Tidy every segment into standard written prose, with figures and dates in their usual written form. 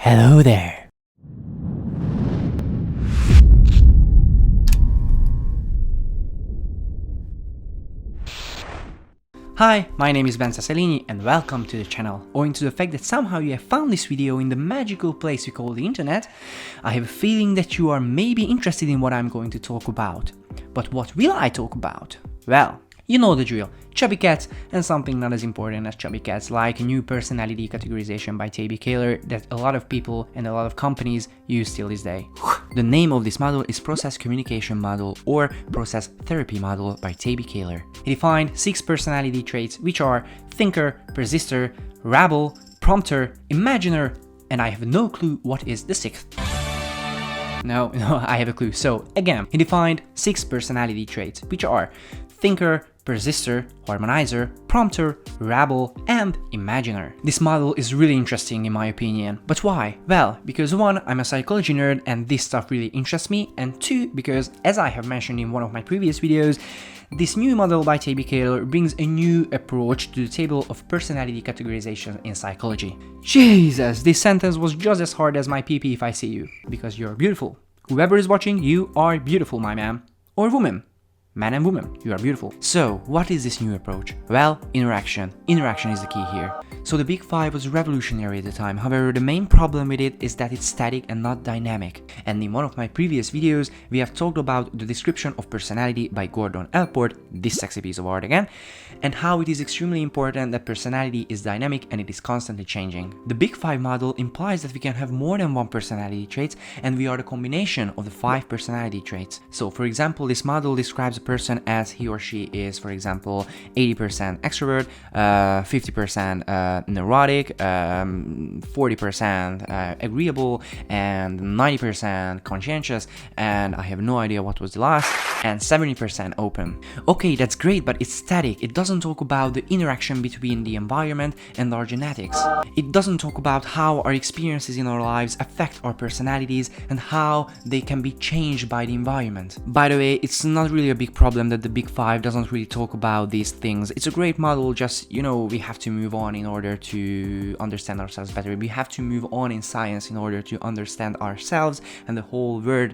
Hello there. Hi, my name is Bence Szelényi and welcome to the channel. Owing to the fact that somehow you have found this video in the magical place we call the internet, I have a feeling that you are maybe interested in what I'm going to talk about. But what will I talk about? Well, you know the drill. Chubby cats and something not as important as chubby cats, like a new personality categorization by Taibi Kahler that a lot of people and a lot of companies use till this day. The name of this model is Process Communication Model or Process Therapy Model by Taibi Kahler. It defined 6 personality traits which are thinker, persister, rebel, prompter, imaginer, and I have no clue what is the 6th. No, I have a clue. So again, he defined 6 personality traits which are thinker, persister, harmonizer, prompter, rebel, and imaginer. This model is really interesting in my opinion. But why? Well, because 1, I'm a psychology nerd and this stuff really interests me, and 2, because as I have mentioned in one of my previous videos, this new model by Taibi Kahler brings a new approach to the table of personality categorization in psychology. Jesus, this sentence was just as hard as my PP if I see you, because you're beautiful. Whoever is watching, you are beautiful, my man. Or woman. Man and woman, you are beautiful. So, what is this new approach? Well, interaction. Interaction is the key here. So the Big Five was revolutionary at the time, however the main problem with it is that it's static and not dynamic. And in one of my previous videos, we have talked about the description of personality by Gordon Allport, this sexy piece of art again, and how it is extremely important that personality is dynamic and it is constantly changing. The Big Five model implies that we can have more than one personality traits and we are the combination of the 5 personality traits. So for example, this model describes a person as he or she is, for example, 80% extrovert, 50% neurotic, 40% agreeable, and 90% conscientious, and I have no idea what was the last, and 70% open. Okay, that's great, but it's static. It doesn't talk about the interaction between the environment and our genetics. It doesn't talk about how our experiences in our lives affect our personalities and how they can be changed by the environment. By the way, it's not really a big problem that the Big Five doesn't really talk about these things. It's a great model, just, you know, we have to move on in order to understand ourselves better. We have to move on in science in order to understand ourselves and the whole world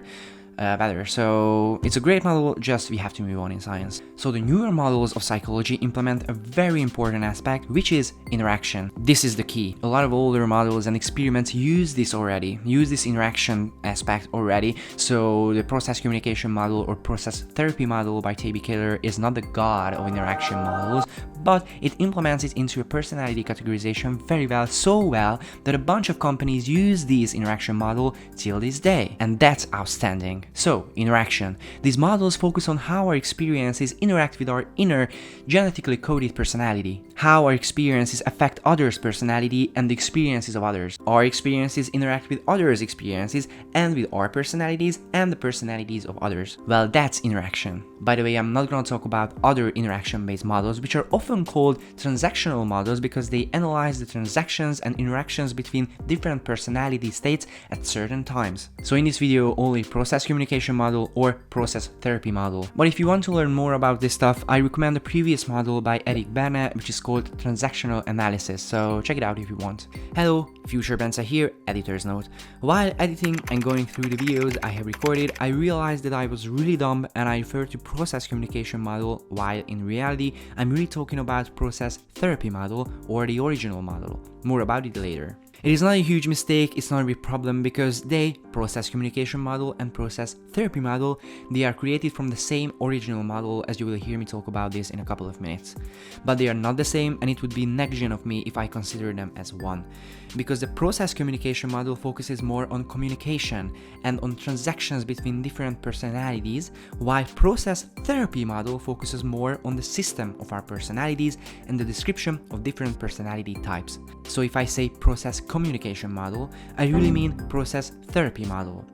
better. So it's a great model, just we have to move on in science. So the newer models of psychology implement a very important aspect, which is interaction. This is the key. A lot of older models and experiments use this interaction aspect already. So the process communication model or process therapy model by Taibi Kahler is not the god of interaction models, but it implements it into a personality categorization very well, so well that a bunch of companies use this interaction model till this day, and that's outstanding. So, interaction. These models focus on how our experiences interact with our inner, genetically coded personality, how our experiences affect others' personality and the experiences of others. Our experiences interact with others' experiences and with our personalities and the personalities of others. Well, that's interaction. By the way, I'm not going to talk about other interaction-based models, which are often called transactional models because they analyze the transactions and interactions between different personality states at certain times. So in this video, only process communication model or process therapy model. But if you want to learn more about this stuff, I recommend the previous model by Eric Berne, which is called transactional analysis. So check it out if you want. Hello, future Bence here, editor's note. While editing and going through the videos I have recorded, I realized that I was really dumb and I referred to process communication model while in reality I'm really talking about process therapy model or the original model. More about it later. It is not a huge mistake, it's not a big problem because they, process communication model and process therapy model, they are created from the same original model, as you will hear me talk about this in a couple of minutes. But they are not the same and it would be negligent of me if I consider them as one. Because the process communication model focuses more on communication and on transactions between different personalities, while process therapy model focuses more on the system of our personalities and the description of different personality types. So if I say process communication model, I really mean process therapy model.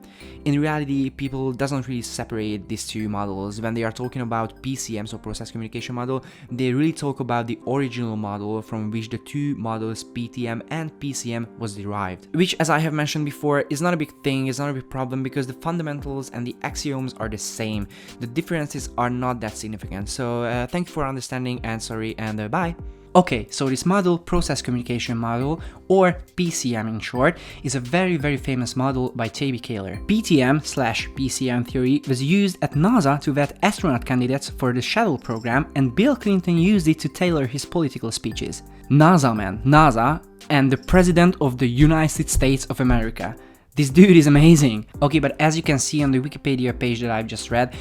In reality, people doesn't really separate these two models. When they are talking about PCM, so process communication model, they really talk about the original model from which the two models PTM and PCM was derived. Which, as I have mentioned before, is not a big thing, is not a big problem because the fundamentals and the axioms are the same. The differences are not that significant. So thank you for understanding and sorry and bye. Okay, so this model, process communication model, or PCM in short, is a very famous model by Taibi Kahler. PTM/PCM theory was used at NASA to vet astronaut candidates for the shuttle program, and Bill Clinton used it to tailor his political speeches. NASA, man, NASA, and the President of the United States of America. This dude is amazing. Okay, but as you can see on the Wikipedia page that I've just read,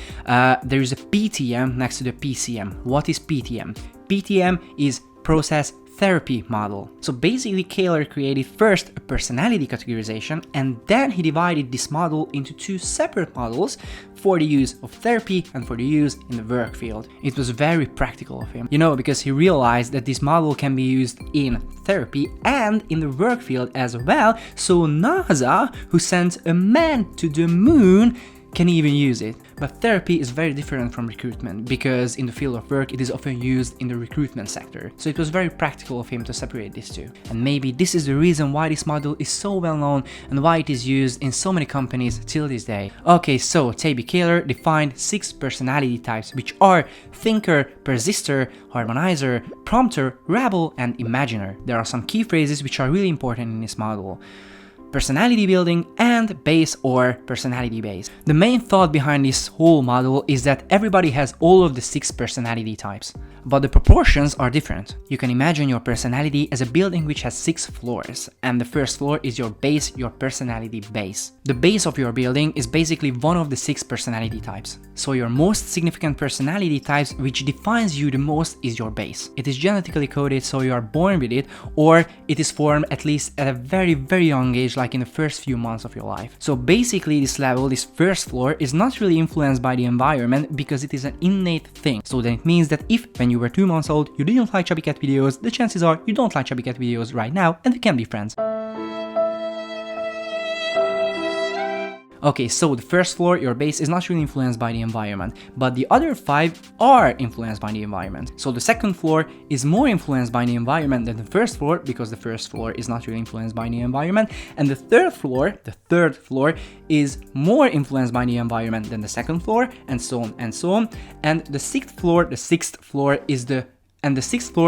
there is a PTM next to the PCM. What is PTM? PTM is process therapy model. So basically Kahler created first a personality categorization, and then he divided this model into two separate models for the use of therapy and for the use in the work field. It was very practical of him, because he realized that this model can be used in therapy and in the work field as well. So NASA, who sent a man to the moon, can even use it. But therapy is very different from recruitment, because in the field of work it is often used in the recruitment sector. So it was very practical of him to separate these two. And maybe this is the reason why this model is so well known and why it is used in so many companies till this day. Okay, so Taibi Kahler defined 6 personality types, which are thinker, persister, harmonizer, prompter, rebel, and imaginer. There are some key phrases which are really important in this model: personality building and base or personality base. The main thought behind this whole model is that everybody has all of the 6 personality types, but the proportions are different. You can imagine your personality as a building which has 6 floors, and the first floor is your base, your personality base. The base of your building is basically one of the 6 personality types. So your most significant personality types, which defines you the most, is your base. It is genetically coded, so you are born with it, or it is formed at least at a very young age, like in the first few months of your life. So basically this level, this first floor, is not really influenced by the environment because it is an innate thing. So then it means that if when you were 2 months old you didn't like chubby cat videos, the chances are you don't like chubby cat videos right now, and we can be friends. Okay, so the first floor, your base, is not really influenced by the environment, but the other 5 are influenced by the environment. So the second floor is more influenced by the environment than the first floor, because the first floor is not really influenced by the environment, and the third floor is more influenced by the environment than the second floor, and so on and so on. And the sixth floor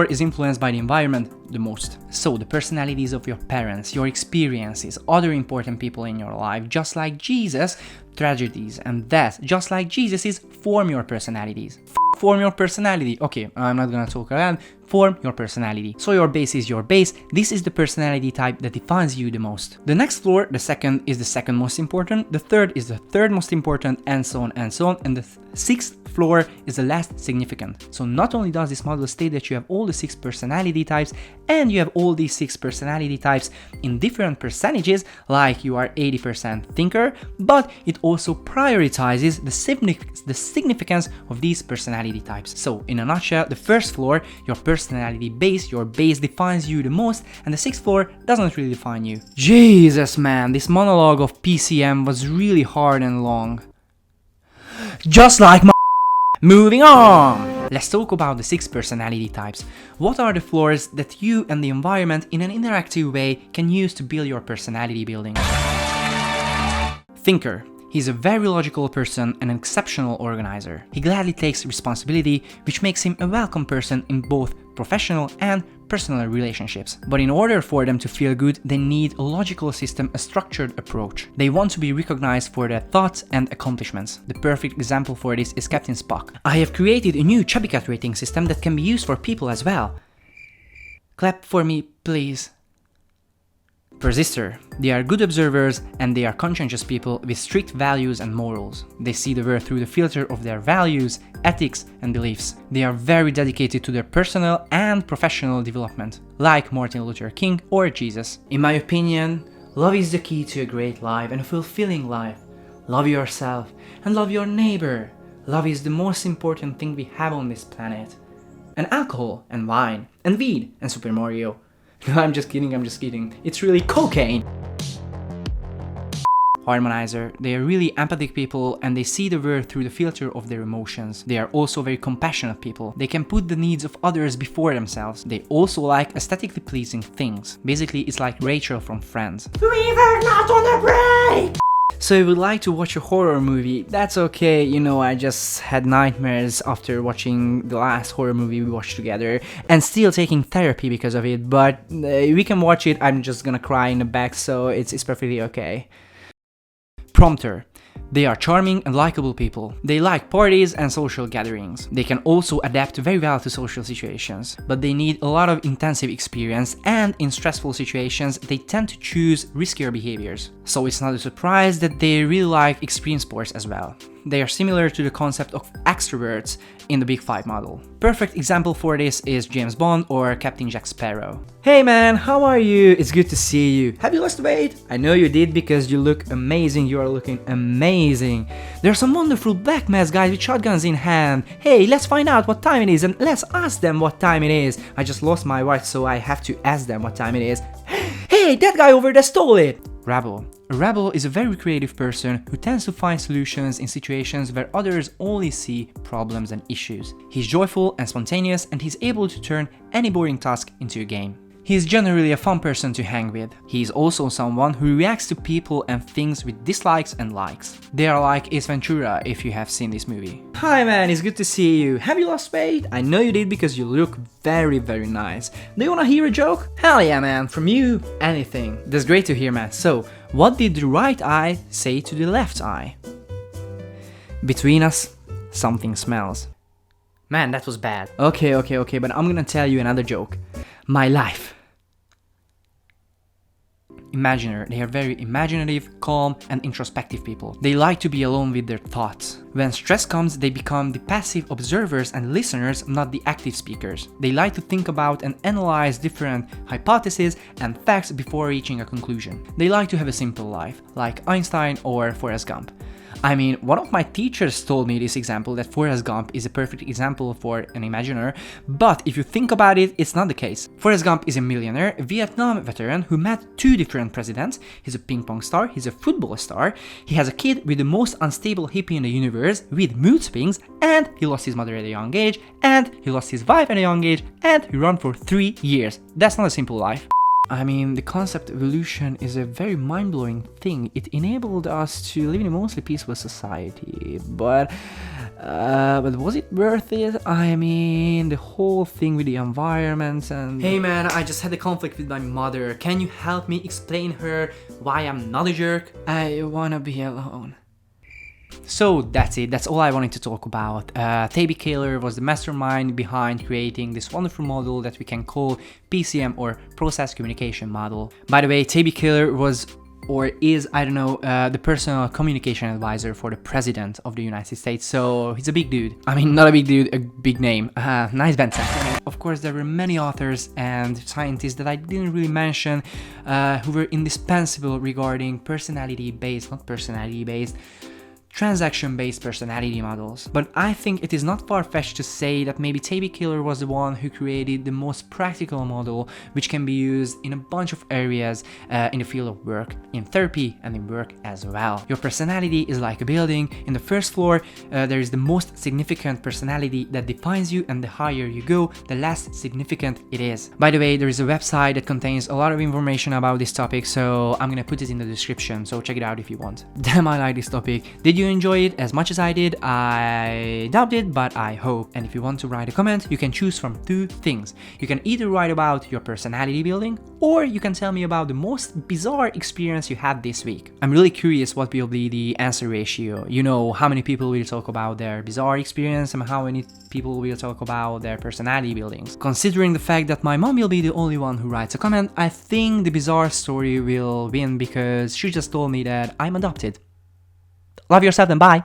is influenced by the environment the most. So the personalities of your parents, your experiences, other important people in your life, just like Jesus, tragedies and death, just like Jesus, form your personalities. Form your personality. Okay, I'm not gonna talk around. Form your personality. So your base is your base. This is the personality type that defines you the most. The next floor, the second, is the second most important. The third is the third most important, and so on and so on. And the sixth floor is the last significant. So not only does this model state that you have all the 6 personality types, and you have all these 6 personality types in different percentages, like you are 80% thinker, but it also prioritizes the significance of these personality types. So in a nutshell, the first floor, your personality base, your base defines you the most, and the sixth floor doesn't really define you. Jesus, man, this monologue of PCM was really hard and long. Just like my... Moving on! Let's talk about the 6 personality types. What are the floors that you and the environment in an interactive way can use to build your personality building? Thinker. He's a very logical person and an exceptional organizer. He gladly takes responsibility, which makes him a welcome person in both professional and personal relationships. But in order for them to feel good, they need a logical system, a structured approach. They want to be recognized for their thoughts and accomplishments. The perfect example for this is Captain Spock. I have created a new chubby cat rating system that can be used for people as well. Clap for me, please. Persister. They are good observers and they are conscientious people with strict values and morals. They see the world through the filter of their values, ethics and beliefs. They are very dedicated to their personal and professional development, like Martin Luther King or Jesus. In my opinion, love is the key to a great life and a fulfilling life. Love yourself and love your neighbor. Love is the most important thing we have on this planet. And alcohol and wine and weed and Super Mario. I'm just kidding. It's really cocaine. Harmonizer. They are really empathic people and they see the world through the filter of their emotions. They are also very compassionate people. They can put the needs of others before themselves. They also like aesthetically pleasing things. Basically, it's like Rachel from Friends. We were not on a break! So you would like to watch a horror movie? That's okay, you know, I just had nightmares after watching the last horror movie we watched together, and still taking therapy because of it, but we can watch it. I'm just gonna cry in the back, so it's perfectly okay. Prompter. They are charming and likable people. They like parties and social gatherings. They can also adapt very well to social situations, but they need a lot of intensive experience, and in stressful situations they tend to choose riskier behaviors. So it's not a surprise that they really like extreme sports as well. They are similar to the concept of extroverts in the Big Five model. Perfect example for this is James Bond or Captain Jack Sparrow. Hey man, how are you? It's good to see you. Have you lost weight? I know you did because you look amazing. You are looking amazing. There are some wonderful black masked guys with shotguns in hand. Hey, let's find out what time it is and let's ask them what time it is. I just lost my watch, so I have to ask them what time it is. Hey, that guy over there stole it! Rebel. A rebel is a very creative person who tends to find solutions in situations where others only see problems and issues. He's joyful and spontaneous, and he's able to turn any boring task into a game. He is generally a fun person to hang with. He is also someone who reacts to people and things with dislikes and likes. They are like Ace Ventura if you have seen this movie. Hi man, it's good to see you. Have you lost weight? I know you did because you look very nice. Do you wanna hear a joke? Hell yeah man, from you, anything. That's great to hear man. So, what did the right eye say to the left eye? Between us, something smells. Man, that was bad. Okay, but I'm gonna tell you another joke. My life. Imaginer. They are very imaginative, calm, and introspective people. They like to be alone with their thoughts. When stress comes, they become the passive observers and listeners, not the active speakers. They like to think about and analyze different hypotheses and facts before reaching a conclusion. They like to have a simple life, like Einstein or Forrest Gump. I mean, one of my teachers told me this example that Forrest Gump is a perfect example for an imaginer, but if you think about it, it's not the case. Forrest Gump is a millionaire, a Vietnam veteran who met two different presidents. He's a ping pong star, he's a football star, he has a kid with the most unstable hippie in the universe with mood swings, and he lost his mother at a young age, and he lost his wife at a young age, and he ran for 3 years. That's not a simple life. I mean, the concept of evolution is a very mind-blowing thing. It enabled us to live in a mostly peaceful society, but was it worth it? I mean, the whole thing with the environment and... Hey man, I just had a conflict with my mother. Can you help me explain her why I'm not a jerk? I wanna be alone. So that's it, that's all I wanted to talk about. Taibi Kahler was the mastermind behind creating this wonderful model that we can call PCM or Process Communication Model. By the way, Taibi Kahler was or is, I don't know, the personal communication advisor for the president of the United States, so he's a big dude. I mean, not a big dude, a big name. Nice Bence Szelényi. Of course, there were many authors and scientists that I didn't really mention who were indispensable regarding personality-based, not personality-based, transaction-based personality models. But I think it is not far-fetched to say that maybe Taibi Kahler was the one who created the most practical model which can be used in a bunch of areas in the field of work, in therapy, and in work as well. Your personality is like a building. In the first floor there is the most significant personality that defines you, and the higher you go, the less significant it is. By the way, there is a website that contains a lot of information about this topic, so I'm gonna put it in the description, so check it out if you want. Damn, I like this topic. Did you enjoy it as much as I did? I doubt it, but I hope. And if you want to write a comment, you can choose from two things. You can either write about your personality building, or you can tell me about the most bizarre experience you had this week. I'm really curious what will be the answer ratio. You know, how many people will talk about their bizarre experience and how many people will talk about their personality buildings. Considering the fact that my mom will be the only one who writes a comment, I think the bizarre story will win because she just told me that I'm adopted. Love yourself and bye!